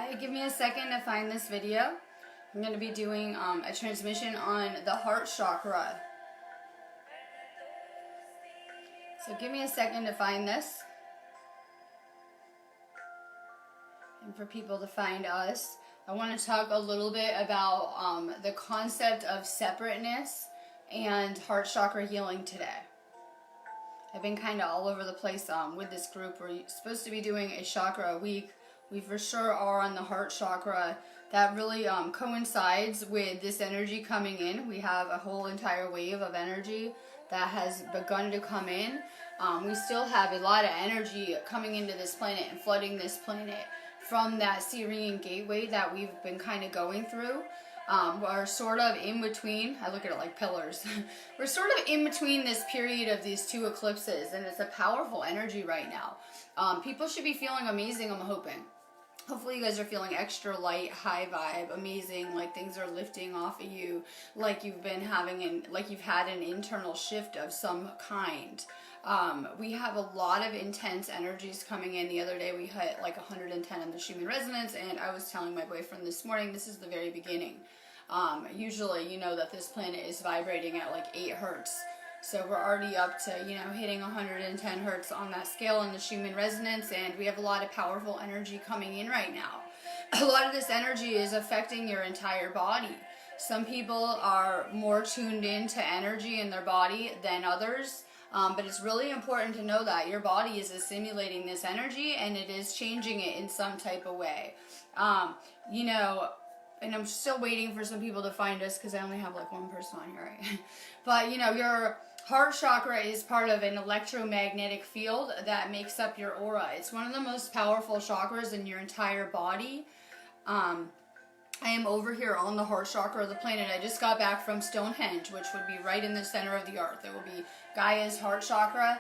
Hi, give me a second to find this video. I'm going to be doing a transmission on the heart chakra. So give me a second to find this. And for people to find us, I want to talk a little bit about the concept of separateness and heart chakra healing today. I've been kind of all over the place with this group. We're supposed to be doing a chakra a week. We for sure are on the heart chakra. That really coincides with this energy coming in. We have a whole entire wave of energy that has begun to come in. We still have a lot of energy coming into this planet and flooding this planet from that Syrian gateway that we've been kind of going through. We're sort of in between, I look at it like pillars, we're sort of in between this period of these two eclipses, and it's a powerful energy right now. People should be feeling amazing, I'm hoping. Hopefully you guys are feeling extra light, high vibe, amazing, like things are lifting off of you, like you've been having, like you've had an internal shift of some kind. We have a lot of intense energies coming in. The other day we hit like 110 in the Schumann resonance, and I was telling my boyfriend this morning, this is the very beginning. Usually you know that this planet is vibrating at like 8 hertz. So we're already up to, hitting 110 hertz on that scale in the Schumann resonance, and we have a lot of powerful energy coming in right now. A lot of this energy is affecting your entire body. Some people are more tuned in to energy in their body than others, but it's really important to know that your body is assimilating this energy and it is changing it in some type of way. And I'm still waiting for some people to find us because I only have like one person on here, right? But, your heart chakra is part of an electromagnetic field that makes up your aura. It's one of the most powerful chakras in your entire body. I am over here on the heart chakra of the planet. I just got back from Stonehenge, which would be right in the center of the earth. It will be Gaia's heart chakra.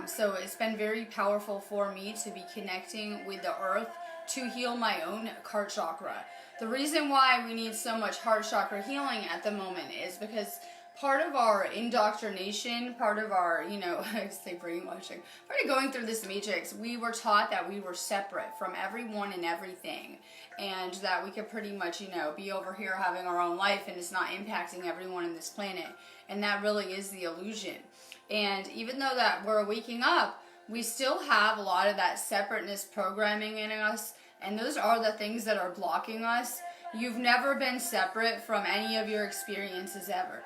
So it's been very powerful for me to be connecting with the earth to heal my own heart chakra. The reason why we need so much heart chakra healing at the moment is because part of our indoctrination, part of our, I say brainwashing, part of going through this matrix, we were taught that we were separate from everyone and everything, and that we could pretty much, be over here having our own life and it's not impacting everyone in this planet. And that really is the illusion. And even though that we're waking up, we still have a lot of that separateness programming in us, and those are the things that are blocking us. You've never been separate from any of your experiences ever.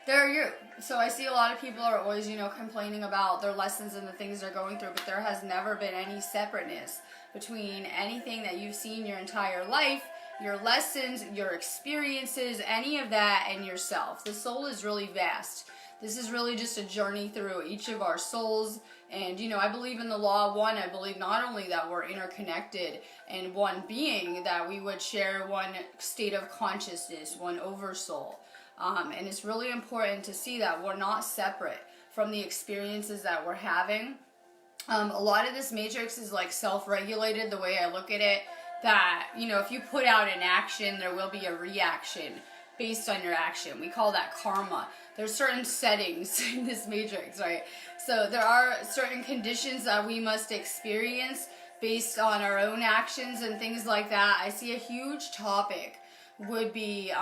They're you. So I see a lot of people are always, complaining about their lessons and the things they're going through, but there has never been any separateness between anything that you've seen your entire life, your lessons, your experiences, any of that, and yourself. The soul is really vast. This is really just a journey through each of our souls. And, I believe in the law of one. I believe not only that we're interconnected and one being, that we would share one state of consciousness, one oversoul. And it's really important to see that we're not separate from the experiences that we're having. A lot of this matrix is like self-regulated, the way I look at it, that, if you put out an action, there will be a reaction based on your action. We call that karma. There's certain settings in this matrix, right? So there are certain conditions that we must experience based on our own actions and things like that. I see a huge topic would be,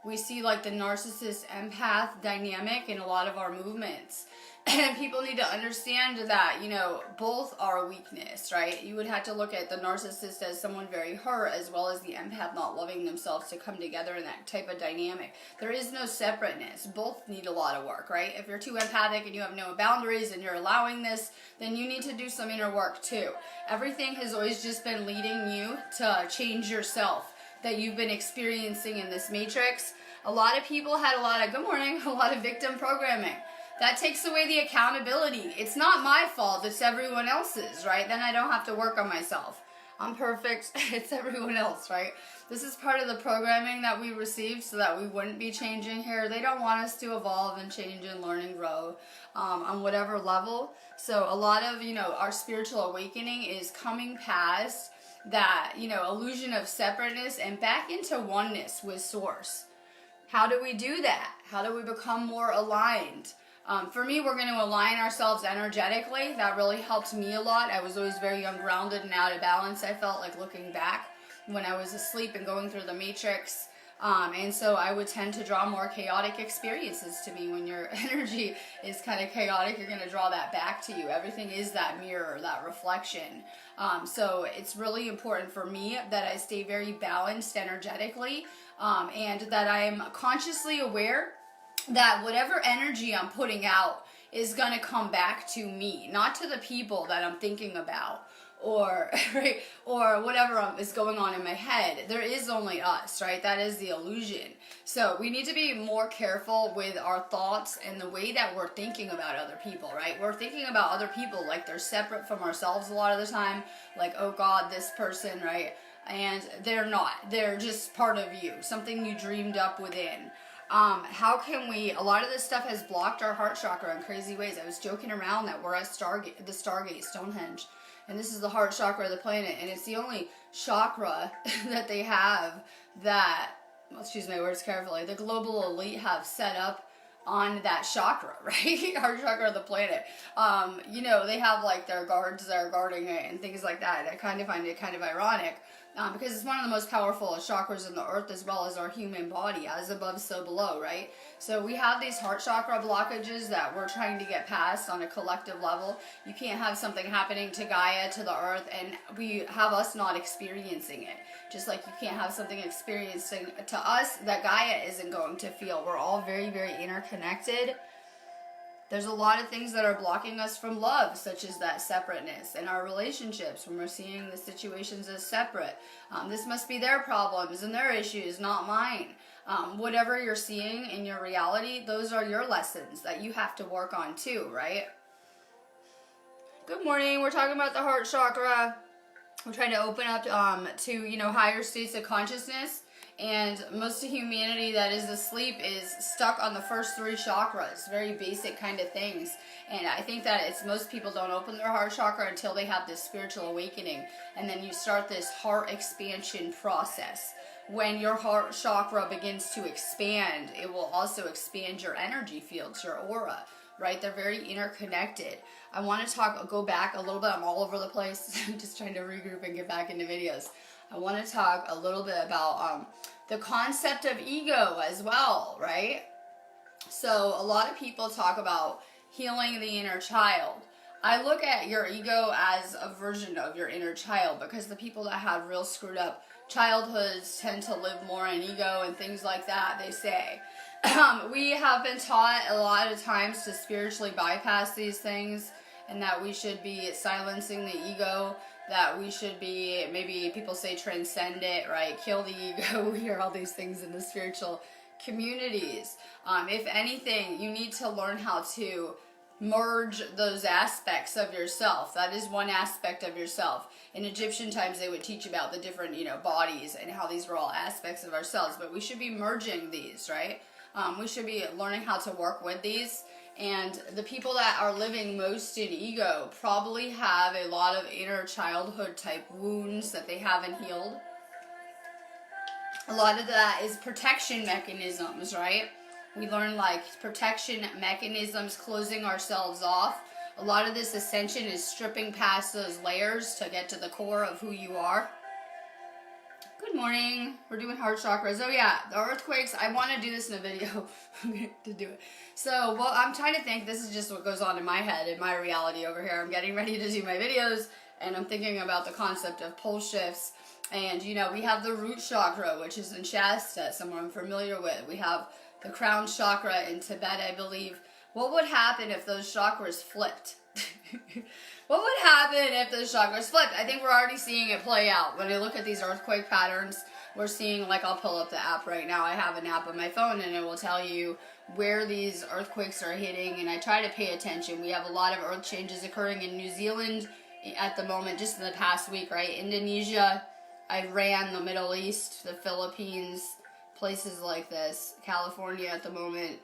we see like the narcissist empath dynamic in a lot of our movements. And people need to understand that, both are a weakness, right? You would have to look at the narcissist as someone very hurt, as well as the empath not loving themselves, to come together in that type of dynamic. There is no separateness. Both need a lot of work, right? If you're too empathic and you have no boundaries and you're allowing this, then you need to do some inner work too. Everything has always just been leading you to change yourself that you've been experiencing in this matrix. A lot of people had a lot of victim programming. That takes away the accountability. It's not my fault, it's everyone else's, right? Then I don't have to work on myself. I'm perfect, it's everyone else, right? This is part of the programming that we received so that we wouldn't be changing here. They don't want us to evolve and change and learn and grow on whatever level. So a lot of, our spiritual awakening is coming past that, illusion of separateness and back into oneness with Source. How do we do that? How do we become more aligned? For me, we're going to align ourselves energetically. That really helped me a lot. I was always very ungrounded and out of balance, I felt like, looking back. when I was asleep and going through the matrix. And so I would tend to draw more chaotic experiences to me. When your energy is kind of chaotic, you're going to draw that back to you. Everything is that mirror, that reflection. So it's really important for me that I stay very balanced energetically, and that I'm consciously aware that whatever energy I'm putting out is going to come back to me, not to the people that I'm thinking about, or right, or whatever is going on in my head. There is only us, right? That is the illusion. So we need to be more careful with our thoughts and the way that we're thinking about other people, right? We're thinking about other people like they're separate from ourselves a lot of the time, like, oh God, this person, right? And they're not. They're just part of you, something you dreamed up within. How can we, a lot of this stuff has blocked our heart chakra in crazy ways. I was joking around that we're at Stargate, the Stargate, Stonehenge, and this is the heart chakra of the planet, and it's the only chakra that they have that, let's choose my words carefully, the global elite have set up on that chakra, right? Heart chakra of the planet. You know, they have like their guards that are guarding it and things like that. I kind of find it kind of ironic. Because it's one of the most powerful chakras in the earth, as well as our human body, as above, so below, right? So we have these heart chakra blockages that we're trying to get past on a collective level. You can't have something happening to Gaia, to the earth, and we have us not experiencing it. Just like you can't have something experiencing to us that Gaia isn't going to feel. We're all very, very interconnected. There's a lot of things that are blocking us from love, such as that separateness in our relationships, when we're seeing the situations as separate. This must be their problems and their issues, not mine. Whatever you're seeing in your reality, those are your lessons that you have to work on too, right? Good morning. We're talking about the heart chakra. We're trying to open up to, you know, higher states of consciousness. And most of humanity that is asleep is stuck on the first three chakras, very basic kind of things. And I think that it's most people don't open their heart chakra until they have this spiritual awakening. And then you start this heart expansion process. When your heart chakra begins to expand, it will also expand your energy fields, your aura, right? They're very interconnected. I want to go back a little bit. I'm all over the place. I'm just trying to regroup and get back into videos. I want to talk a little bit about the concept of ego as well, right? So a lot of people talk about healing the inner child. I look at your ego as a version of your inner child, because the people that have real screwed up childhoods tend to live more in ego and things like that, they say. We have been taught a lot of times to spiritually bypass these things, and that we should be silencing the ego, that we should be, maybe people say transcend it, right? Kill the ego. We hear all these things in the spiritual communities. If anything, you need to learn how to merge those aspects of yourself. That is one aspect of yourself. In Egyptian times, they would teach about the different, you know, bodies and how these were all aspects of ourselves, but we should be merging these, right? We should be learning how to work with these. And the people that are living most in ego probably have a lot of inner childhood type wounds that they haven't healed. A lot of that is protection mechanisms, right? We learn like protection mechanisms, closing ourselves off. A lot of this ascension is stripping past those layers to get to the core of who you are. Good morning. We're doing heart chakras. Oh yeah, the earthquakes. I want to do this in a video. to do it. So, well, I'm trying to think. This is just what goes on in my head, in my reality over here. I'm getting ready to do my videos, and I'm thinking about the concept of pole shifts. And, you know, we have the root chakra, which is in Shasta, somewhere I'm familiar with. We have the crown chakra in Tibet, I believe. What would happen if those chakras flipped? What would happen if those chakras flipped? I think we're already seeing it play out. When I look at these earthquake patterns, we're seeing, like, I'll pull up the app right now. I have an app on my phone, and it will tell you where these earthquakes are hitting, and I try to pay attention. We have a lot of earth changes occurring in New Zealand at the moment, just in the past week, right? Indonesia, Iran, the Middle East, the Philippines, places like this, California at the moment.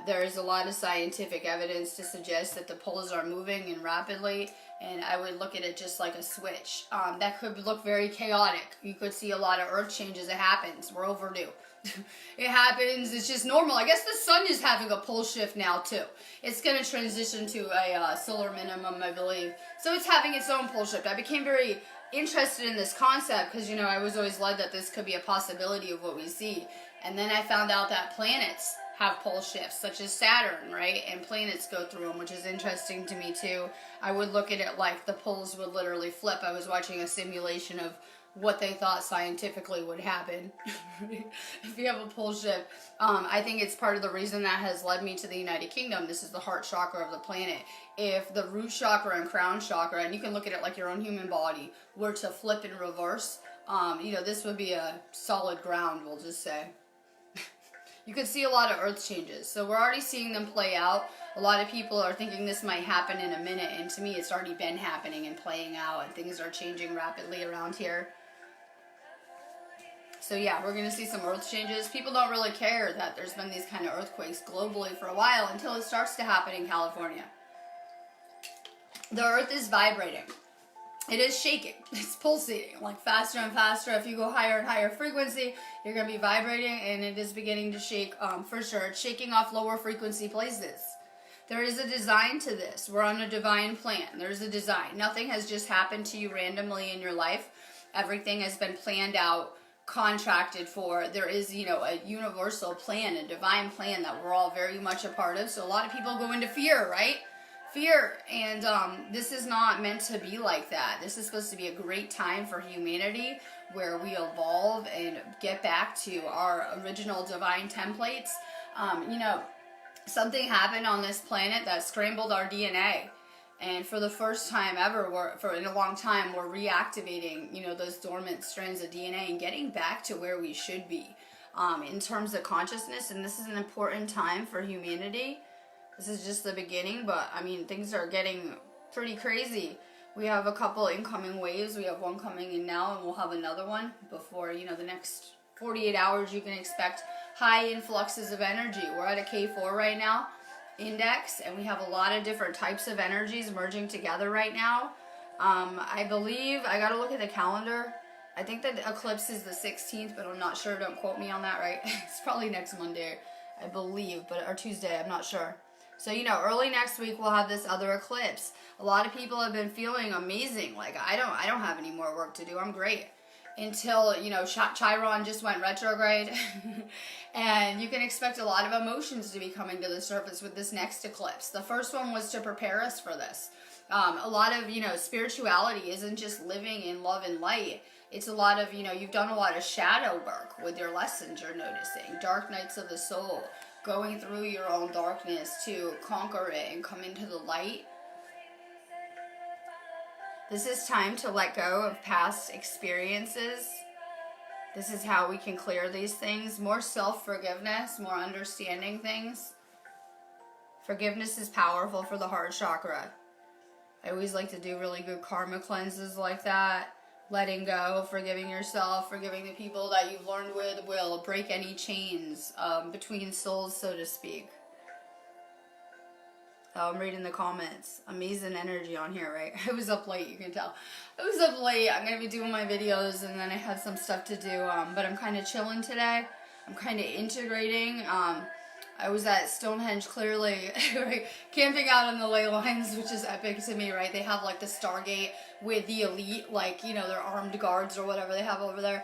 There is a lot of scientific evidence to suggest that the poles are moving and rapidly, and I would look at it just like a switch. That could look very chaotic. You could see a lot of earth changes. It happens. We're overdue. It happens. It's just normal. I guess the sun is having a pole shift now too. It's going to transition to a solar minimum, I believe. So it's having its own pole shift. I became very interested in this concept because, you know, I was always led that this could be a possibility of what we see. And then I found out that planets have pole shifts, such as Saturn, right? And planets go through them, which is interesting to me too. I would look at it like the poles would literally flip. I was watching a simulation of what they thought scientifically would happen if you have a pole shift. I think it's part of the reason that has led me to the United Kingdom. This is the heart chakra of the planet. If the root chakra and crown chakra, and you can look at it like your own human body, were to flip in reverse, you know, this would be a solid ground, we'll just say. You could see a lot of earth changes. So we're already seeing them play out. A lot of people are thinking this might happen in a minute, and to me it's already been happening and playing out, and things are changing rapidly around here. So yeah, we're going to see some earth changes. People don't really care that there's been these kind of earthquakes globally for a while until it starts to happen in California. The earth is vibrating. It is shaking. It's pulsating, like faster and faster. If you go higher and higher frequency, you're going to be vibrating, and it is beginning to shake for sure. It's shaking off lower frequency places. There is a design to this. We're on a divine plan. There's a design. Nothing has just happened to you randomly in your life. Everything has been planned out, contracted for. There is, you know, a universal plan, a divine plan that we're all very much a part of. So a lot of people go into fear, right? Fear. And this is not meant to be like that. This is supposed to be a great time for humanity where we evolve and get back to our original divine templates. You know, something happened on this planet that scrambled our DNA. And for the first time ever, in a long time, we're reactivating, you know, those dormant strands of DNA and getting back to where we should be in terms of consciousness. And this is an important time for humanity. This is just the beginning, but I mean, things are getting pretty crazy. We have a couple incoming waves. We have one coming in now, and we'll have another one before, you know, the next 48 hours. You can expect high influxes of energy. We're at a K4 right now. Index, and we have a lot of different types of energies merging together right now. I believe, I gotta look at the calendar. I think that the eclipse is the 16th, but I'm not sure. Don't quote me on that, right? It's probably next Monday, I believe, or Tuesday, I'm not sure. So, you know, early next week we'll have this other eclipse. A lot of people have been feeling amazing. Like, I don't have any more work to do. I'm great. Until, you know, Chiron just went retrograde. And you can expect a lot of emotions to be coming to the surface with this next eclipse. The first one was to prepare us for this. A lot of, you know, spirituality isn't just living in love and light. It's a lot of, you know, you've done a lot of shadow work with your lessons you're noticing. Dark nights of the soul. Going through your own darkness to conquer it and come into the light. This is time to let go of past experiences. This is how we can clear these things. More self-forgiveness, more understanding things. Forgiveness is powerful for the heart chakra. I always like to do really good karma cleanses like that. Letting go, forgiving yourself, forgiving the people that you've learned with will break any chains between souls, so to speak. Oh, I'm reading the comments. Amazing energy on here, right? I was up late, you can tell. I was up late. I'm going to be doing my videos, and then I have some stuff to do. But I'm kind of chilling today. I'm kind of integrating. I was at Stonehenge, clearly, right, camping out in the Ley Lines, which is epic to me, right? They have, like, the Stargate with the elite, like, you know, their armed guards or whatever they have over there,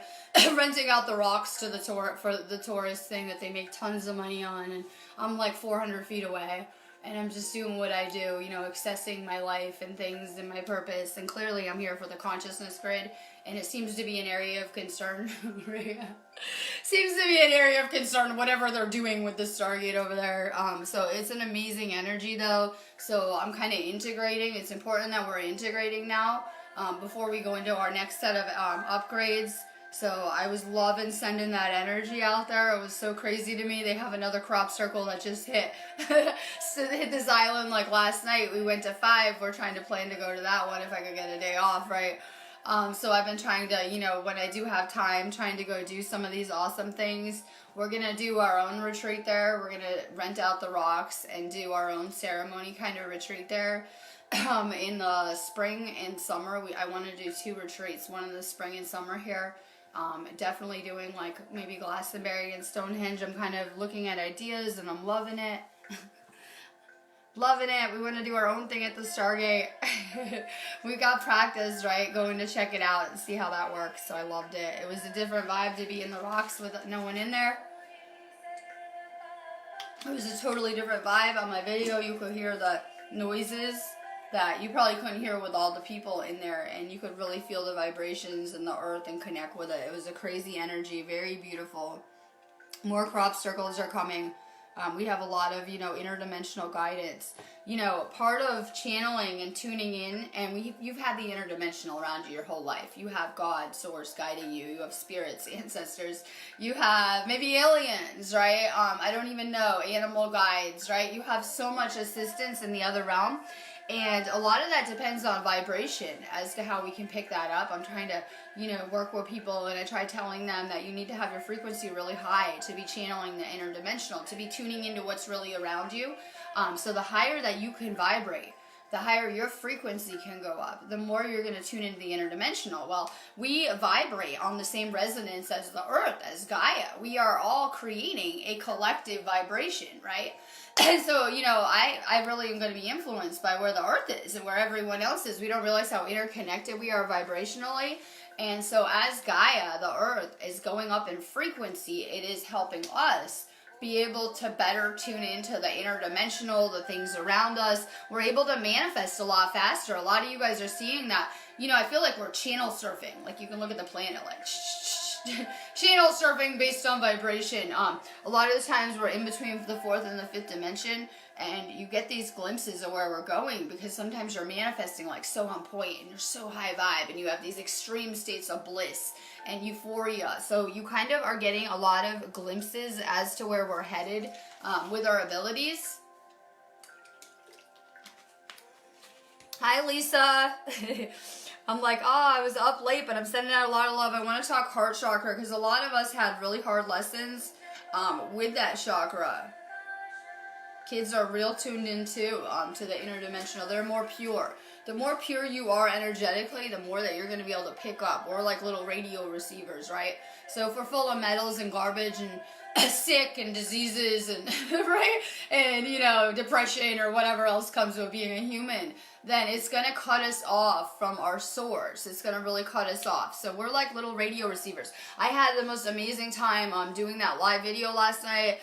renting out the rocks to for the tourist thing that they make tons of money on. And I'm, like, 400 feet away. And I'm just doing what I do, you know, accessing my life and things and my purpose. And clearly I'm here for the consciousness grid. And it seems to be an area of concern. Seems to be an area of concern, whatever they're doing with the Stargate over there. So it's an amazing energy, though. So I'm kind of integrating. It's important that we're integrating now before we go into our next set of upgrades. So I was loving sending that energy out there. It was so crazy to me. They have another crop circle that just hit. So they hit this island like last night. We went to 5. We're trying to plan to go to that one if I could get a day off, right? So I've been trying to, you know, when I do have time, trying to go do some of these awesome things. We're going to do our own retreat there. We're going to rent out the rocks and do our own ceremony kind of retreat there. In the spring and summer, I want to do 2 retreats. One in the spring and summer here. Definitely doing like maybe Glastonbury and Stonehenge. I'm kind of looking at ideas and I'm loving it. Loving it. We want to do our own thing at the Stargate. We got practice, right? Going to check it out and see how that works. So I loved it. It was a different vibe to be in the rocks with no one in there. It was a totally different vibe. On my video, you could hear the noises that you probably couldn't hear with all the people in there, and you could really feel the vibrations and the earth and connect with it. It was a crazy energy, very beautiful. More crop circles are coming. We have a lot of, interdimensional guidance. Part of channeling and tuning in, and you've had the interdimensional around you your whole life. You have God, source guiding you. You have spirits, ancestors. You have maybe aliens, right? I don't even know, animal guides, right? You have so much assistance in the other realm. And a lot of that depends on vibration as to how we can pick that up. I'm trying to, work with people, and I try telling them that you need to have your frequency really high to be channeling the interdimensional, to be tuning into what's really around you. So the higher that you can vibrate, the higher your frequency can go up, the more you're going to tune into the interdimensional. Well, we vibrate on the same resonance as the earth, as Gaia. We are all creating a collective vibration, right? And so, I really am going to be influenced by where the earth is and where everyone else is. We don't realize how interconnected we are vibrationally. And so as Gaia, the earth, is going up in frequency, it is helping us be able to better tune into the interdimensional, the things around us. We're able to manifest a lot faster. A lot of you guys are seeing that. I feel like we're channel surfing. Like, you can look at the planet like channel surfing based on vibration. A lot of the times we're in between the fourth and the fifth dimension, and you get these glimpses of where we're going, because sometimes you're manifesting like so on point and you're so high vibe, and you have these extreme states of bliss and euphoria. So you kind of are getting a lot of glimpses as to where we're headed with our abilities. Hi, Lisa. I'm like, I was up late, but I'm sending out a lot of love. I want to talk heart chakra, because a lot of us had really hard lessons with that chakra. Kids are real tuned into to the interdimensional. They're more pure. The more pure you are energetically, the more that you're going to be able to pick up. We're like little radio receivers, right? So if we're full of metals and garbage and sick and diseases and right, and depression or whatever else comes with being a human, then it's going to cut us off from our source. It's going to really cut us off. So we're like little radio receivers. I had the most amazing time doing that live video last night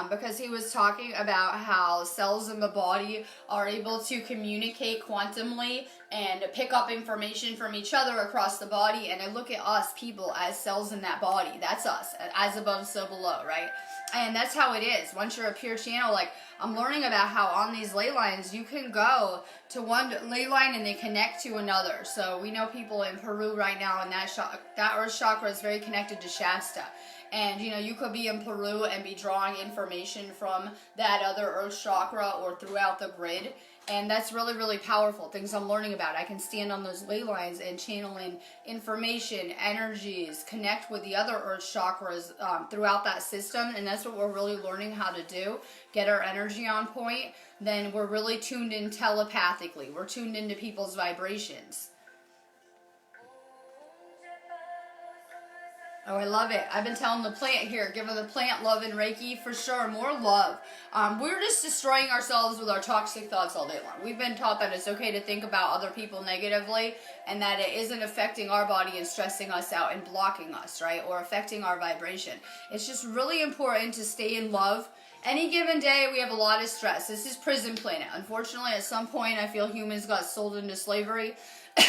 because he was talking about how cells in the body are able to communicate quantumly and pick up information from each other across the body. And I look at us people as cells in that body. That's us, as above, so below, right? And that's how it is. Once you're a pure channel, like I'm learning about how on these ley lines, you can go to one ley line and they connect to another. So we know people in Peru right now, and that earth chakra is very connected to Shasta. And, you could be in Peru and be drawing information from that other earth chakra or throughout the grid. And that's really, really powerful. Things I'm learning about. I can stand on those ley lines and channel in information, energies, connect with the other earth chakras throughout that system. And that's what we're really learning how to do. Get our energy on point. Then we're really tuned in telepathically. We're tuned into people's vibrations. Oh, I love it. I've been telling the plant here, give her the plant love and Reiki for sure. More love. We're just destroying ourselves with our toxic thoughts all day long. We've been taught that it's okay to think about other people negatively and that it isn't affecting our body and stressing us out and blocking us, right? Or affecting our vibration. It's just really important to stay in love. Any given day, we have a lot of stress. This is prison planet. Unfortunately, at some point, I feel humans got sold into slavery.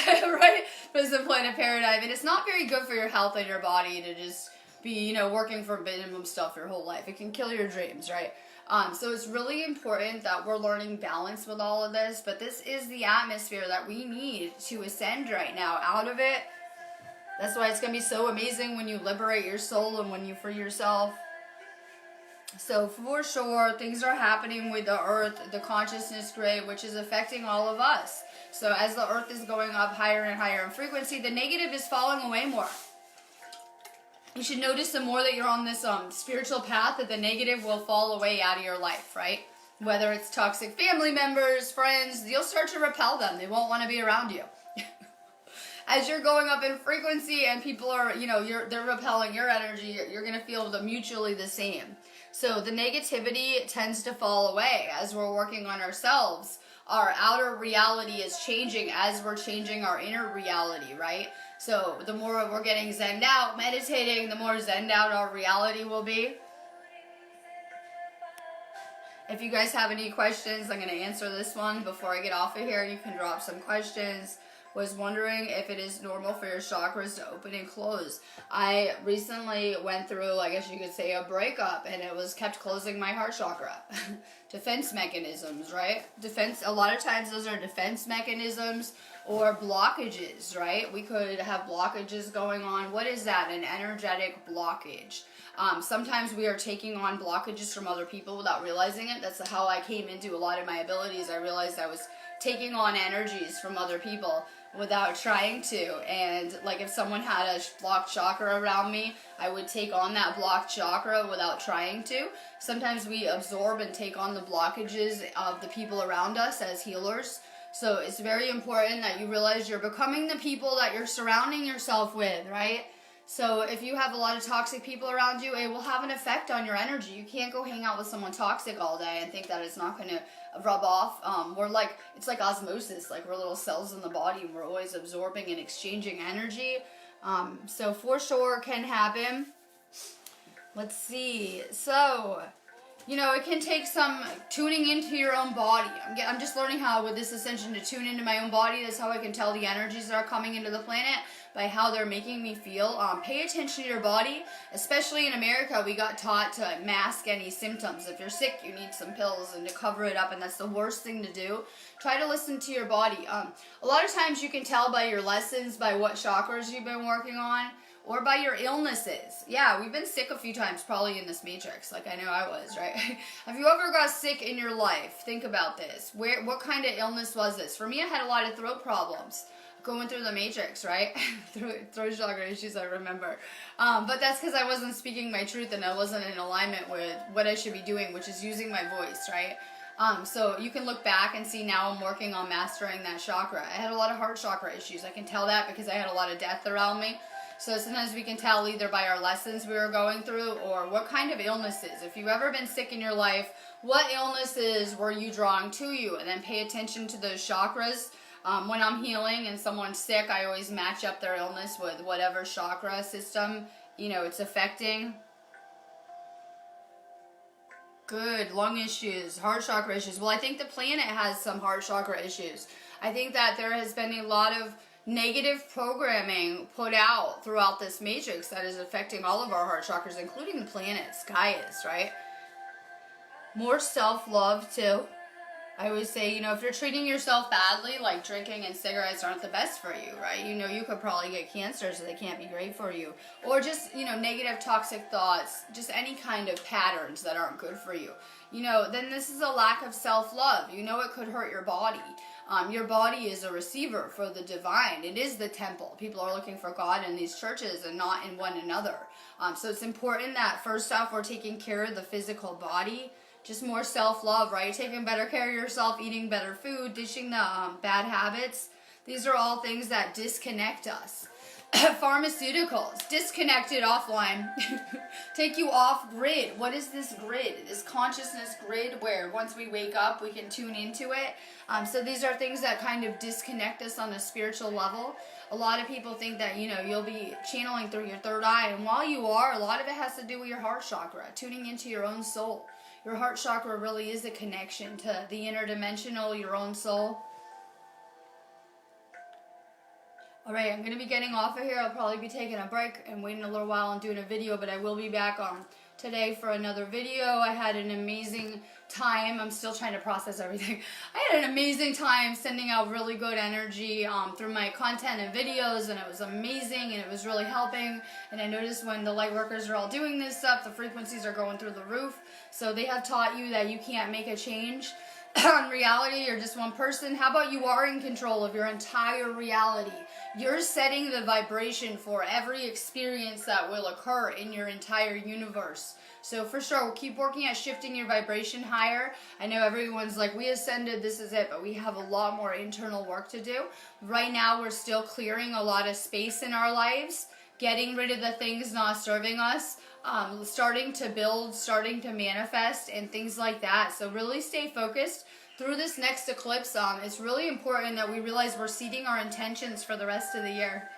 Right? Prison planet paradigm. And it's not very good for your health and your body to just be, working for minimum stuff your whole life. It can kill your dreams, right? So it's really important that we're learning balance with all of this. But this is the atmosphere that we need to ascend right now. Out of it, that's why it's going to be so amazing when you liberate your soul and when you free yourself. So for sure, things are happening with the earth, the consciousness grid, which is affecting all of us. So as the earth is going up higher and higher in frequency, the negative is falling away more. You should notice the more that you're on this spiritual path, that the negative will fall away out of your life, right? Whether it's toxic family members, friends, you'll start to repel them. They won't want to be around you. as you're going up in frequency and people are, they're repelling your energy, you're going to feel mutually the same. So the negativity tends to fall away as we're working on ourselves. Our outer reality is changing as we're changing our inner reality, right? So the more we're getting zenned out, meditating, the more zenned out our reality will be. If you guys have any questions, I'm going to answer this one before I get off of here. You can drop some questions. Was wondering if it is normal for your chakras to open and close. I recently went through, I guess you could say, a breakup, and it was kept closing my heart chakra. Defense mechanisms, right? A lot of times those are defense mechanisms or blockages, right? We could have blockages going on. What is that? An energetic blockage. Sometimes we are taking on blockages from other people without realizing it. That's how I came into a lot of my abilities. I realized I was taking on energies from other people without trying to. And like if someone had a blocked chakra around me, I would take on that blocked chakra without trying to. Sometimes we absorb and take on the blockages of the people around us as healers. So it's very important that you realize you're becoming the people that you're surrounding yourself with, right? So if you have a lot of toxic people around you, it will have an effect on your energy. You can't go hang out with someone toxic all day and think that it's not going to rub off. It's like osmosis, like we're little cells in the body and we're always absorbing and exchanging energy. So for sure can happen. Let's see. So, it can take some tuning into your own body. I'm just learning how with this ascension to tune into my own body. That's how I can tell the energies that are coming into the planet by how they're making me feel. Pay attention to your body. Especially in America, we got taught to mask any symptoms. If you're sick, you need some pills and to cover it up, and that's the worst thing to do. Try to listen to your body. A lot of times you can tell by your lessons, by what chakras you've been working on, or by your illnesses. Yeah, we've been sick a few times, probably in this matrix, like I know I was, right? Have you ever got sick in your life? Think about this. What kind of illness was this? For me, I had a lot of throat problems going through the matrix, right? throat chakra issues, I remember. But that's because I wasn't speaking my truth and I wasn't in alignment with what I should be doing, which is using my voice, right? So you can look back and see now I'm working on mastering that chakra. I had a lot of heart chakra issues. I can tell that because I had a lot of death around me. So sometimes we can tell either by our lessons we were going through or what kind of illnesses. If you've ever been sick in your life, what illnesses were you drawing to you? And then pay attention to those chakras. When I'm healing and someone's sick, I always match up their illness with whatever chakra system, it's affecting. Good. Lung issues, heart chakra issues. Well, I think the planet has some heart chakra issues. I think that there has been a lot of negative programming put out throughout this matrix that is affecting all of our heart chakras, including the planets, Gaia's, right? More self-love, too. I always say, if you're treating yourself badly, like drinking and cigarettes aren't the best for you, right? You could probably get cancer, so they can't be great for you. Or just, negative toxic thoughts, just any kind of patterns that aren't good for you. Then this is a lack of self-love. It could hurt your body. Your body is a receiver for the divine. It is the temple. People are looking for God in these churches and not in one another. So it's important that first off, we're taking care of the physical body. Just more self-love, right? Taking better care of yourself, eating better food, ditching the bad habits. These are all things that disconnect us. Pharmaceuticals, disconnected offline, take you off grid. What is this grid? This consciousness grid where once we wake up, we can tune into it. So these are things that kind of disconnect us on a spiritual level. A lot of people think that, you'll be channeling through your third eye. And while you are, a lot of it has to do with your heart chakra, tuning into your own soul. Your heart chakra really is a connection to the interdimensional, your own soul. Alright, I'm going to be getting off of here. I'll probably be taking a break and waiting a little while and doing a video, but I will be back on today for another video. I had an amazing time. I'm still trying to process everything. I had an amazing time sending out really good energy through my content and videos, and it was amazing, and it was really helping. And I noticed when the light workers are all doing this stuff, the frequencies are going through the roof. So they have taught you that you can't make a change on reality, you're just one person. How about you are in control of your entire reality? You're setting the vibration for every experience that will occur in your entire universe. So for sure, we'll keep working at shifting your vibration higher. I know everyone's like, we ascended, this is it, but we have a lot more internal work to do. Right now, we're still clearing a lot of space in our lives, getting rid of the things not serving us, starting to build, starting to manifest, and things like that. So really stay focused. Through this next eclipse, it's really important that we realize we're seeding our intentions for the rest of the year.